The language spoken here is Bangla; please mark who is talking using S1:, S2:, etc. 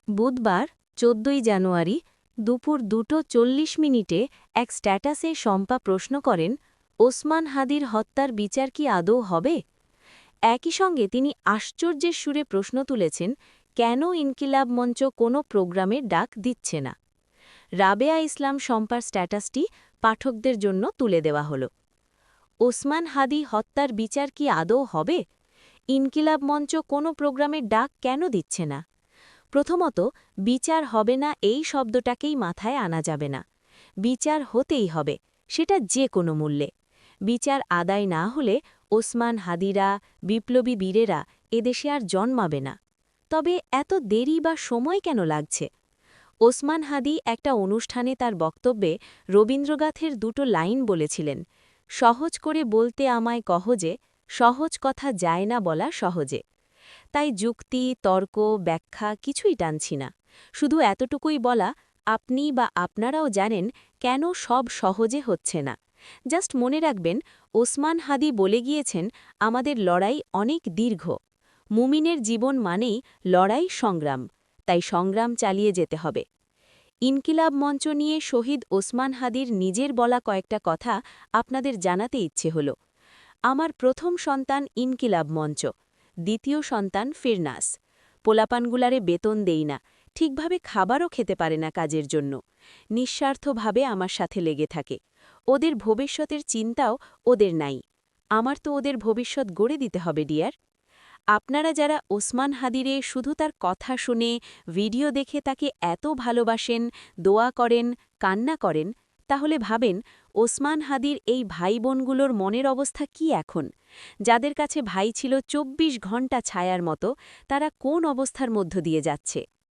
S1: বুধবার ১৪ জানুয়ারি দুপুর ২:৪০ এক স্ট্যাটাসে শম্পা প্রশ্ন করেন, ওসমান হাদির হত্যার বিচার কি আদৌ হবে? একই সঙ্গে তিনি আশ্চর্যের সুরে প্রশ্ন তুলেছেন, কেন ইনকিলাব মঞ্চ কোনো প্রোগ্রামের ডাক দিচ্ছে না। রাবেয়া ইসলাম শম্পার স্ট্যাটাসটি পাঠকদের জন্য তুলে দেওয়া হল। ওসমান হাদি হত্যার বিচার কি আদৌ হবে? ইনকিলাব মঞ্চ কোনো প্রোগ্রামের ডাক কেন দিচ্ছে না? প্রথমত, বিচার হবে না এই শব্দটাকেই মাথায় আনা যাবে না। বিচার হতেই হবে, সেটা যে কোনো মূল্যে। বিচার আদায় না হলে ওসমান হাদিরা, বিপ্লবী বীরেরা এদেশে আর জন্মাবে না। তবে এত দেরি বা সময় কেন লাগছে? ওসমান হাদি একটা অনুষ্ঠানে তার বক্তব্যে রবীন্দ্রগাথের দুটো লাইন বলেছিলেন, সহজ করে বলতে আমায় কহ যে, সহজ কথা যায় না বলা সহজে। তাই যুক্তি, তর্ক, ব্যাখ্যা কিছুই টানছি না। শুধু এতটুকুই বলা, আপনি বা আপনারাও জানেন কেন সব সহজে হচ্ছে না। জাস্ট মনে রাখবেন, ওসমান হাদি বলে গিয়েছেন, আমাদের লড়াই অনেক দীর্ঘ। মুমিনের জীবন মানেই লড়াই, সংগ্রাম। তাই সংগ্রাম চালিয়ে যেতে হবে। ইনকিলাব মঞ্চ নিয়ে শহীদ ওসমান হাদির নিজের বলা কয়েকটা কথা আপনাদের জানাতে ইচ্ছে হল। আমার প্রথম সন্তান ইনকিলাব মঞ্চ, দ্বিতীয় সন্তান ফিরনাস। পোলাপানগুলারে বেতন দেই না, ঠিকভাবে খাবারও খেতে পারে না কাজের জন্য। নিঃস্বার্থভাবে আমার সাথে লেগে থাকে। ওদের ভবিষ্যতের চিন্তাও ওদের নাই। আমার তো ওদের ভবিষ্যৎ গড়ে দিতে হবে ডিয়ার। আপনারা যারা ওসমান হাদিরে শুধু তার কথা শুনে, ভিডিও দেখে তাকে এত ভালোবাসেন, দোয়া করেন, কান্না করেন, তাহলে ভাবেন ওসমান হাদির এই ভাই বোনগুলোর মনের অবস্থা কি এখন? যাদের কাছে ভাই ছিল ২৪ ঘণ্টা ছায়ার মতো, তারা কোন অবস্থার মধ্য দিয়ে যাচ্ছে?